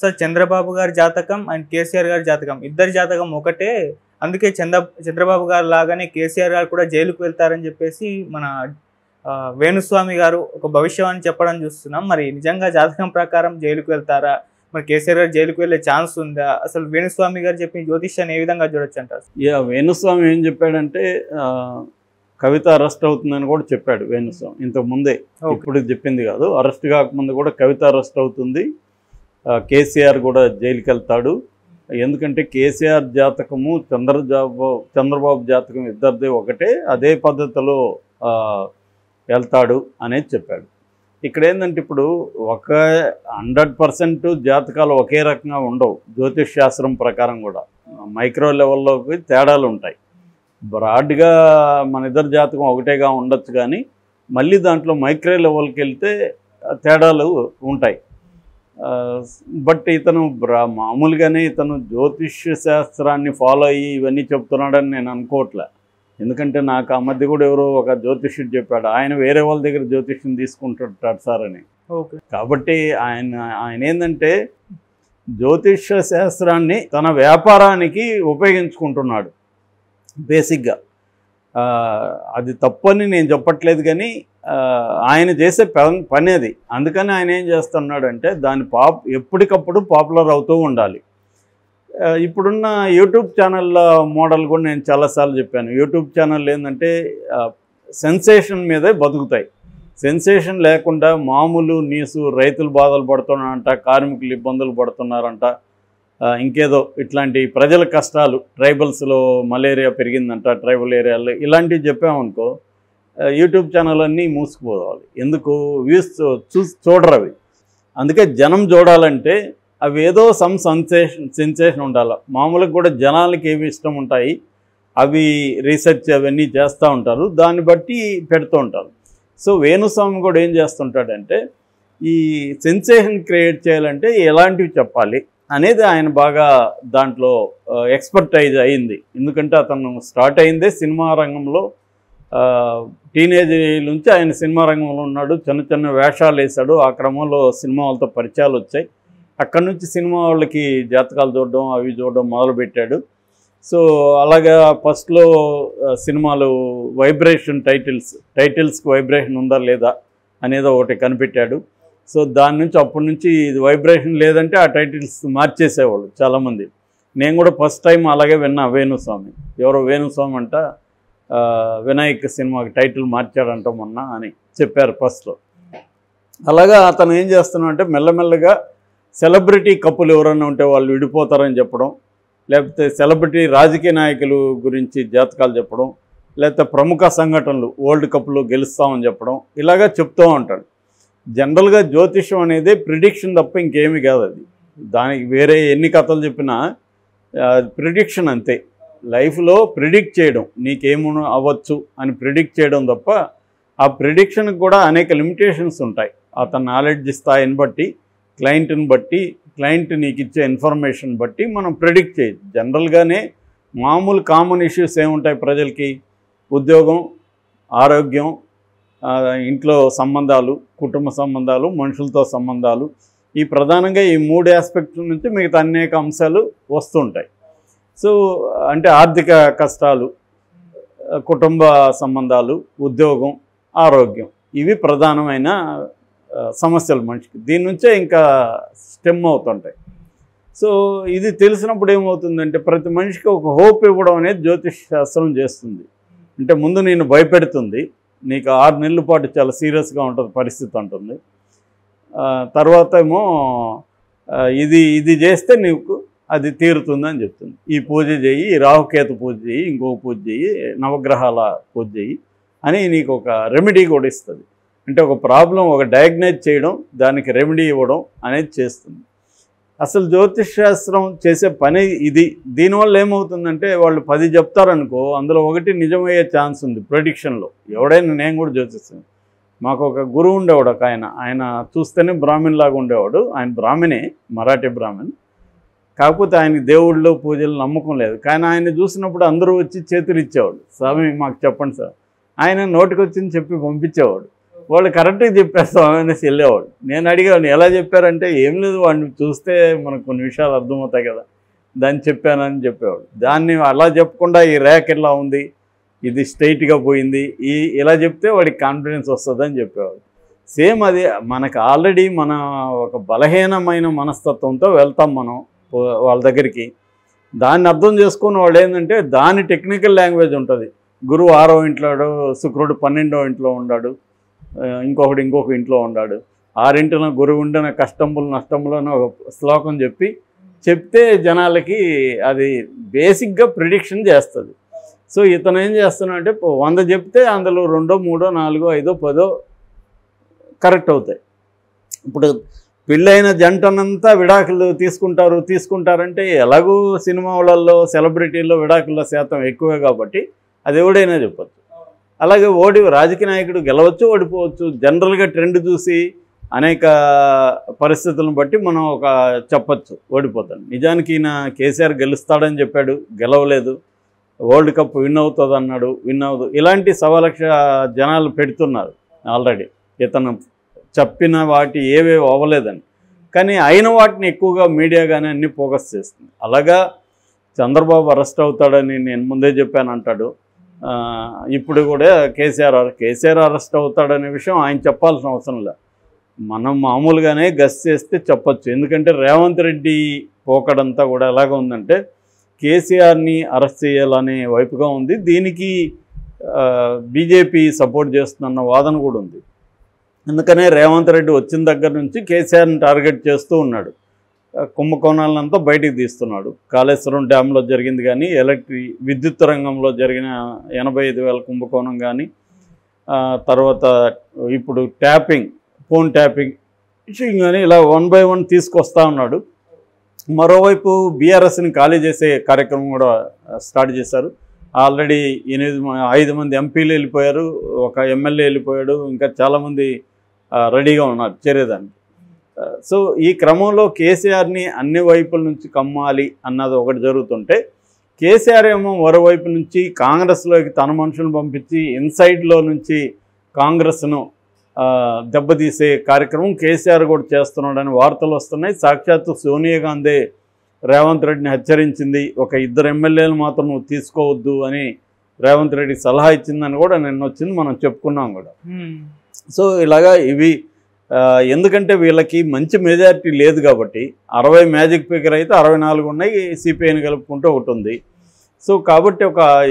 Sir Chandrababu గారి జాతకం and KCR గారి జాతకం ఇద్దరి జాతకం ఒకటే. అందుకే చంద్రబాబు గారు లాగానే కేసీఆర్ గారు కూడా జైలుకు వెళ్తారని చెప్పేసి మన వేణుస్వామి గారు ఒక భవిష్యవాణి చెప్పడం చూస్తున్నాం. మరి నిజంగా జాతకం ప్రకారం జైలుకు వెళ్తారా? మరి కేసీఆర్ గారు జైలుకు వెళ్ళే ఛాన్స్ ఉందా? అసలు వేణుస్వామి గారు చెప్పిన జ్యోతిష్యాన్ని ఏ విధంగా చూడొచ్చు అంటారు? వేణుస్వామి ఏం చెప్పాడంటే కవిత అరెస్ట్ అవుతుందని కూడా చెప్పాడు వేణుస్వామి ఇంతకు ముందే. ఇప్పుడు చెప్పింది కాదు, అరెస్ట్ కాకముందు కూడా కవిత అరెస్ట్ అవుతుంది, కేసీఆర్ కూడా జైలుకి వెళ్తాడు. ఎందుకంటే కేసీఆర్ జాతకము చంద్రబాబు జాతకం ఇద్దరిదే ఒకటే, అదే పద్ధతిలో వెళ్తాడు అనేది చెప్పాడు. ఇక్కడ ఏంటంటే ఇప్పుడు 100% జాతకాలు ఒకే రకంగా ఉండవు. జ్యోతిష్ శాస్త్రం ప్రకారం కూడా మైక్రో లెవెల్లోకి తేడాలు ఉంటాయి. బ్రాడ్గా మన ఇద్దరు జాతకం ఒకటేగా ఉండొచ్చు, కానీ మళ్ళీ దాంట్లో మైక్రో లెవెల్కి వెళ్తే తేడాలు ఉంటాయి. బట్ ఇతను మామూలుగానే ఇతను జ్యోతిష్ శాస్త్రాన్ని ఫాలో అయ్యి ఇవన్నీ చెప్తున్నాడని నేను అనుకోవట్లే. ఎందుకంటే నాకు ఆ మధ్య కూడా ఎవరో ఒక జ్యోతిష్యుడు చెప్పాడు, ఆయన వేరే వాళ్ళ దగ్గర జ్యోతిష్యం తీసుకుంటుంటాడు సార్ అని. కాబట్టి ఆయన ఏంటంటే జ్యోతిష శాస్త్రాన్ని తన వ్యాపారానికి ఉపయోగించుకుంటున్నాడు బేసిక్గా. అది తప్పని నేను చెప్పట్లేదు, కానీ ఆయన చేసే పని అది. అందుకని ఆయన ఏం చేస్తున్నాడంటే దాని ఎప్పటికప్పుడు పాపులర్ అవుతూ ఉండాలి. ఇప్పుడున్న యూట్యూబ్ ఛానళ్ళ మోడల్ కూడా నేను చాలాసార్లు చెప్పాను. యూట్యూబ్ ఛానల్ ఏంటంటే సెన్సేషన్ మీదే బతుకుతాయి. సెన్సేషన్ లేకుండా మామూలు న్యూస్, రైతులు బాధలు పడుతున్నారంట, కార్మికులు ఇబ్బందులు పడుతున్నారంట, ఇంకేదో ఇట్లాంటి ప్రజల కష్టాలు, ట్రైబల్స్లో మలేరియా పెరిగిందంట ట్రైబల్ ఏరియాలో, ఇలాంటివి చెప్పామనుకో యూట్యూబ్ ఛానల్ అన్నీ మూసుకుపోవాలి. ఎందుకు? వ్యూస్ చూడరు అవి. అందుకే జనం చూడాలంటే అవి ఏదో సెన్సేషన్ ఉండాలి. మామూలుగా కూడా జనాలకి ఏమి ఇష్టం ఉంటాయి అవి రీసెర్చ్ అవన్నీ చేస్తూ ఉంటారు, దాన్ని బట్టి పెడుతూ ఉంటారు. సో వేణుస్వామి కూడా ఏం చేస్తుంటాడంటే ఈ సెన్సేషన్ క్రియేట్ చేయాలంటే ఎలాంటివి చెప్పాలి అనేది ఆయన బాగా దాంట్లో ఎక్స్పర్టైజ్ అయింది. ఎందుకంటే అతను స్టార్ట్ అయిందే సినిమా రంగంలో. టీనేజ్ నుంచి ఆయన సినిమా రంగంలో ఉన్నాడు, చిన్న చిన్న వేషాలు వేశాడు. ఆ క్రమంలో సినిమా వాళ్ళతో పరిచయాలు వచ్చాయి. అక్కడి నుంచి సినిమా వాళ్ళకి జాతకాలు చూడడం అవి చూడడం మొదలుపెట్టాడు. సో అలాగా ఫస్ట్లో సినిమాలు వైబ్రేషన్ టైటిల్స్కి వైబ్రేషన్ ఉందా లేదా అనేది ఒకటి కనిపెట్టాడు. సో దాని నుంచి అప్పటి నుంచి ఇది వైబ్రేషన్ లేదంటే ఆ టైటిల్స్ మార్చేసేవాళ్ళు చాలామంది. నేను కూడా ఫస్ట్ టైం అలాగే విన్నా వేణుస్వామి. ఎవరో వేణుస్వామి అంట వినాయక్ సినిమాకి టైటిల్ మార్చాడంట మొన్న అని చెప్పారు ఫస్ట్లో. అలాగా అతను ఏం చేస్తున్నాడంటే మెల్లమెల్లగా సెలబ్రిటీ కప్పులు ఎవరన్నా ఉంటే వాళ్ళు విడిపోతారని చెప్పడం, లేకపోతే సెలబ్రిటీ రాజకీయ నాయకులు గురించి జాతకాలు చెప్పడం, లేకపోతే ప్రముఖ సంఘటనలు వరల్డ్ కప్లో గెలుస్తామని చెప్పడం, ఇలాగా చెప్తూ ఉంటాడు. జనరల్గా జ్యోతిషం అనేది ప్రిడిక్షన్ తప్ప ఇంకేమీ కాదు. అది దానికి వేరే ఎన్ని కథలు చెప్పినా ప్రిడిక్షన్ అంతే. లైఫ్లో ప్రిడిక్ట్ చేయడం, నీకేమో అవ్వచ్చు అని ప్రిడిక్ట్ చేయడం తప్ప ఆ ప్రిడిక్షన్కి కూడా అనేక లిమిటేషన్స్ ఉంటాయి. అతని నాలెడ్జ్ స్థాయిని బట్టి, క్లయింట్ని బట్టి, క్లయింట్ నీకు ఇచ్చే ఇన్ఫర్మేషన్ బట్టి మనం ప్రిడిక్ట్ చేయొచ్చు. జనరల్గానే మామూలు కామన్ ఇష్యూస్ ఏముంటాయి ప్రజలకి? ఉద్యోగం, ఆరోగ్యం, ఇంట్లో సంబంధాలు, కుటుంబ సంబంధాలు, మనుషులతో సంబంధాలు, ఈ ప్రధానంగా ఈ 3 ఆస్పెక్ట్ల నుంచి మిగతా అనేక అంశాలు వస్తుంటాయి. సో అంటే ఆర్థిక కష్టాలు, కుటుంబ సంబంధాలు, ఉద్యోగం, ఆరోగ్యం, ఇవి ప్రధానమైన సమస్యలు మనిషికి. దీని నుంచే ఇంకా స్టెమ్ అవుతుంటాయి. సో ఇది తెలిసినప్పుడు ఏమవుతుందంటే ప్రతి మనిషికి ఒక హోప్ ఇవ్వడం అనేది జ్యోతిష్ శాస్త్రం చేస్తుంది. అంటే ముందు నేను భయపెడుతుంది, నీకు 6 నెలల పాటు చాలా సీరియస్గా ఉంటుంది పరిస్థితి ఉంటుంది. తర్వాత ఏమో ఇది చేస్తే నీకు అది తీరుతుందని చెప్తుంది. ఈ పూజ చేయి, ఈ రాహుకేతు పూజ చేయి, ఇంకొక పూజ చేయి, నవగ్రహాల పూజ చేయి అని నీకు ఒక రెమెడీ కూడా ఇస్తుంది. అంటే ఒక ప్రాబ్లం ఒక డయాగ్నైజ్ చేయడం, దానికి రెమెడీ ఇవ్వడం అనేది చేస్తుంది. అసలు జ్యోతిష్ శాస్త్రం చేసే పని ఇది. దీనివల్ల ఏమవుతుందంటే వాళ్ళు 10 చెప్తారనుకో, అందులో ఒకటి నిజమయ్యే ఛాన్స్ ఉంది ప్రెడిక్షన్లో. ఎవడైనా, నేను కూడా జ్యోతిష్యం, మాకు ఒక గురువు ఉండేవాడు ఒక ఆయన చూస్తేనే బ్రాహ్మణ్ లాగా ఉండేవాడు. ఆయన బ్రాహ్మణే, మరాఠీ బ్రాహ్మణ్. కాకపోతే ఆయనకి దేవుళ్ళు పూజలు నమ్మకం లేదు. కానీ ఆయన చూసినప్పుడు అందరూ వచ్చి చేతులు ఇచ్చేవాడు, స్వామి మాకు చెప్పండి సార్. ఆయన నోటికి వచ్చింది చెప్పి పంపించేవాడు. వాళ్ళు కరెక్ట్గా చెప్పేస్తాం అనేసి వెళ్ళేవాడు. నేను అడిగాను ఎలా చెప్పారంటే, ఏం లేదు వాడిని చూస్తే మనకు కొన్ని విషయాలు అర్థమవుతాయి కదా, దాన్ని చెప్పానని చెప్పేవాడు. దాన్ని అలా చెప్పకుండా ఈ ర్యాక్ ఇలా ఉంది, ఇది స్ట్రైట్గా పోయింది, ఇలా చెప్తే వాడికి కాన్ఫిడెన్స్ వస్తుందని చెప్పేవాడు. సేమ్ అది మనకు ఆల్రెడీ మన ఒక బలహీనమైన మనస్తత్వంతో వెళ్తాం మనం వాళ్ళ దగ్గరికి. దాన్ని అర్థం చేసుకున్న వాళ్ళు ఏంటంటే దాని టెక్నికల్ లాంగ్వేజ్ ఉంటుంది. గురువు 6వ ఇంట్లో, శుక్రుడు 12వ ఇంట్లో ఉన్నాడు, ఇంకొక ఇంట్లో ఉన్నాడు. 6 గురువు ఉండిన కష్టములు నష్టములను ఒక శ్లోకం చెప్తే జనాలకి అది బేసిక్గా ప్రిడిక్షన్ చేస్తుంది. సో ఇతను ఏం చేస్తున్నాడంటే 100 చెప్తే అందులో 2, 3, 4, 5, 10 కరెక్ట్ అవుతాయి. ఇప్పుడు పెళ్ళైన జంటనంతా విడాకులు తీసుకుంటారంటే ఎలాగూ సినిమా వాళ్ళల్లో సెలబ్రిటీల్లో విడాకుల శాతం ఎక్కువే కాబట్టి అది ఎవడైనా చెప్పచ్చు. అలాగే రాజకీయ నాయకుడు గెలవచ్చు, ఓడిపోవచ్చు. జనరల్గా ట్రెండ్ చూసి అనేక పరిస్థితులను బట్టి మనం చెప్పచ్చు ఓడిపోతాడు. నిజానికి ఈయన కేసీఆర్ గెలుస్తాడని చెప్పాడు, గెలవలేదు. వరల్డ్ కప్ విన్ అవుతుంది అన్నాడు, విన్ అవ్వదు. ఇలాంటి 1,00,000 జనాలు పెడుతున్నారు ఆల్రెడీ ఇతను చెప్పిన వాటి ఏవేవి అవ్వలేదని. కానీ అయిన వాటిని ఎక్కువగా మీడియా కానీ అన్నీ ఫోకస్ చేస్తుంది. అలాగా చంద్రబాబు అరెస్ట్ అవుతాడని నేను ముందే చెప్పాను అంటాడు. ఇప్పుడు కూడా కేసీఆర్ అరెస్ట్ అవుతాడనే విషయం ఆయన చెప్పాల్సిన అవసరం లేదు. మనం మామూలుగానే గెస్ చేస్తే చెప్పచ్చు. ఎందుకంటే రేవంత్ రెడ్డి పోకడంతా కూడా ఎలాగ ఉందంటే కేసీఆర్ని అరెస్ట్ చేయాలనే వైపుగా ఉంది. దీనికి బీజేపీ సపోర్ట్ చేస్తున్న వాదన కూడా ఉంది. అందుకనే రేవంత్ రెడ్డి వచ్చిన దగ్గర నుంచి కేసీఆర్ని టార్గెట్ చేస్తూ ఉన్నాడు. కుంభకోణాలంతా బయటికి తీస్తున్నాడు. కాళేశ్వరం డ్యాంలో జరిగింది కానీ, విద్యుత్ రంగంలో జరిగిన 85,000 కుంభకోణం కానీ, తర్వాత ఇప్పుడు ఫోన్ ట్యాపింగ్ ఇష్యూయింగ్ కానీ ఇలా 1 by 1 తీసుకొస్తా ఉన్నాడు. మరోవైపు బీఆర్ఎస్ని ఖాళీ చేసే కార్యక్రమం కూడా స్టార్ట్ చేశారు. ఆల్రెడీ 5 మంది ఎంపీలు వెళ్ళిపోయారు, 1 ఎమ్మెల్యే వెళ్ళిపోయాడు, ఇంకా చాలామంది రెడీగా ఉన్నారు చేరేదానికి. సో ఈ క్రమంలో కేసీఆర్ని అన్ని వైపుల నుంచి కమ్మాలి అన్నది ఒకటి జరుగుతుంటే, కేసీఆర్ ఏమో మరోవైపు నుంచి కాంగ్రెస్లోకి తన మనుషులను పంపించి ఇన్సైడ్లో నుంచి కాంగ్రెస్ను దెబ్బతీసే కార్యక్రమం కేసీఆర్ కూడా చేస్తున్నాడని వార్తలు వస్తున్నాయి. సాక్షాత్తు సోనియా గాంధీ రేవంత్ రెడ్డిని హెచ్చరించింది, 2 ఎమ్మెల్యేలు మాత్రం నువ్వు తీసుకోవద్దు అని రేవంత్ రెడ్డికి సలహా ఇచ్చిందని కూడా నిన్న వచ్చింది, మనం చెప్పుకున్నాం కూడా. సో ఇలాగా ఇవి ఎందుకంటే వీళ్ళకి మంచి మెజారిటీ లేదు కాబట్టి 60 మ్యాజిక్ ఫిగర్ అయితే 64 ఉన్నాయి, సిపిఐని కలుపుకుంటూ ఒకటి ఉంది. సో కాబట్టి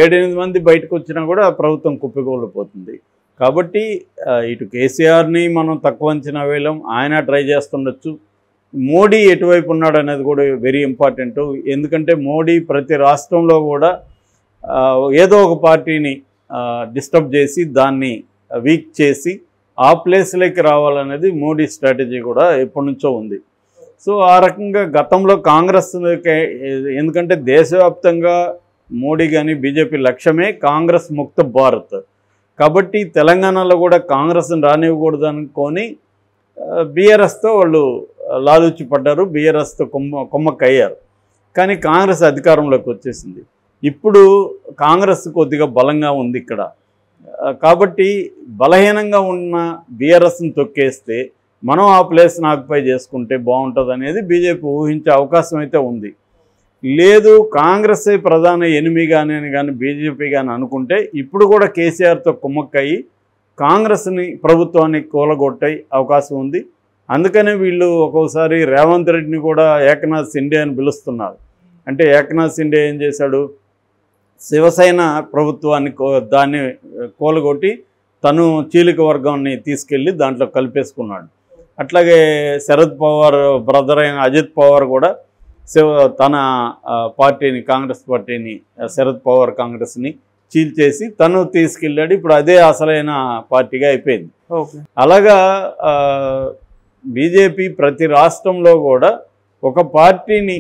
7-8 మంది బయటకు వచ్చినా కూడా ప్రభుత్వం కుప్పికూలిపోతుంది. కాబట్టి ఇటు కేసీఆర్ని మనం తక్కువ అంచనా వేయలేం, ఆయన ట్రై చేస్తుండొచ్చు. మోడీ ఎటువైపు ఉన్నాడు అనేది కూడా వెరీ ఇంపార్టెంట్. ఎందుకంటే మోడీ ప్రతి రాష్ట్రంలో కూడా ఏదో ఒక పార్టీని డిస్టర్బ్ చేసి దాన్ని వీక్ చేసి ఆ ప్లేస్లోకి రావాలనేది మోడీ స్ట్రాటజీ కూడా ఎప్పటి నుంచో ఉంది. సో ఆ రకంగా గతంలో కాంగ్రెస్, ఎందుకంటే దేశవ్యాప్తంగా మోడీ కానీ బీజేపీ లక్ష్యమే కాంగ్రెస్ ముక్త భారత్. కాబట్టి తెలంగాణలో కూడా కాంగ్రెస్ని రానివ్వకూడదు అనుకొని బీఆర్ఎస్తో వాళ్ళు లాలూచి పడ్డారు, బీఆర్ఎస్తో కొమ్మక్కయ్యారు. కానీ కాంగ్రెస్ అధికారంలోకి వచ్చేసింది. ఇప్పుడు కాంగ్రెస్ కొద్దిగా బలంగా ఉంది ఇక్కడ. కాబట్టి బలహీనంగా ఉన్న బీఆర్ఎస్ని తొక్కేస్తే మనం ఆ ప్లేస్ని ఆక్యుపై చేసుకుంటే బాగుంటుంది అనేది బీజేపీ ఊహించే అవకాశం అయితే ఉంది. లేదు కాంగ్రెసే ప్రధాన ఎనిమి కానీ బీజేపీ కానీ అనుకుంటే ఇప్పుడు కూడా కేసీఆర్తో కుమ్మక్కయ్యి కాంగ్రెస్ని ప్రభుత్వాన్ని కూలగొట్టే అవకాశం ఉంది. అందుకనే వీళ్ళు ఒక్కోసారి రేవంత్ రెడ్డిని కూడా ఏకనాథ్ షిండే అని పిలుస్తున్నారు. అంటే ఏకనాథ్ షిండే ఏం చేశాడు, శివసేన ప్రభుత్వాన్ని దాన్ని కూలగొట్టి తను చీలిక వర్గాన్ని తీసుకెళ్ళి దాంట్లో కలిపేసుకున్నాడు. అట్లాగే శరద్ పవార్ బ్రదర్ అయిన అజిత్ పవార్ కూడా తన పార్టీని, కాంగ్రెస్ పార్టీని, శరద్ పవార్ కాంగ్రెస్ని చీల్చేసి తను తీసుకెళ్ళాడు. ఇప్పుడు అదే అసలైన పార్టీగా అయిపోయింది. అలాగా బీజేపీ ప్రతి రాష్ట్రంలో కూడా ఒక పార్టీని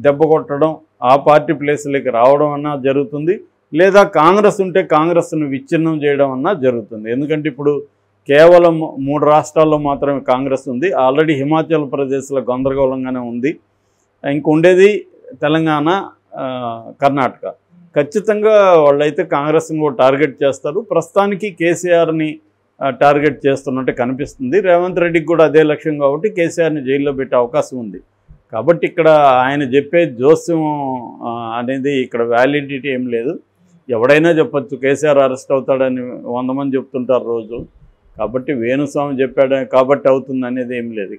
దెబ్బ కొట్టడం, ఆ పార్టీ ప్లేస్లోకి రావడం అన్నా జరుగుతుంది, లేదా కాంగ్రెస్ ఉంటే కాంగ్రెస్ను విచ్ఛిన్నం చేయడం అన్నా జరుగుతుంది. ఎందుకంటే ఇప్పుడు కేవలం 3 రాష్ట్రాల్లో మాత్రమే కాంగ్రెస్ ఉంది. ఆల్రెడీ హిమాచల్ ప్రదేశ్లో గందరగోళంగానే ఉంది. ఇంకొండేది తెలంగాణ, కర్ణాటక. ఖచ్చితంగా వాళ్ళైతే కాంగ్రెస్ని కూడా టార్గెట్ చేస్తారు. ప్రస్తుతానికి కేసీఆర్ని టార్గెట్ చేస్తున్నట్టు కనిపిస్తుంది. రేవంత్ రెడ్డికి కూడా అదే లక్ష్యం కాబట్టి కేసీఆర్ని జైల్లో పెట్టే అవకాశం ఉంది. కాబట్టి ఇక్కడ ఆయన చెప్పే జోస్యం అనేది ఇక్కడ వ్యాలిడిటీ ఏం లేదు. ఎవడైనా చెప్పచ్చు కేసీఆర్ అరెస్ట్ అవుతాడని 100 మంది చెప్తుంటారు రోజు. కాబట్టి వేణుస్వామి చెప్పాడు కాబట్టి అవుతుంది అనేది ఏం లేదు.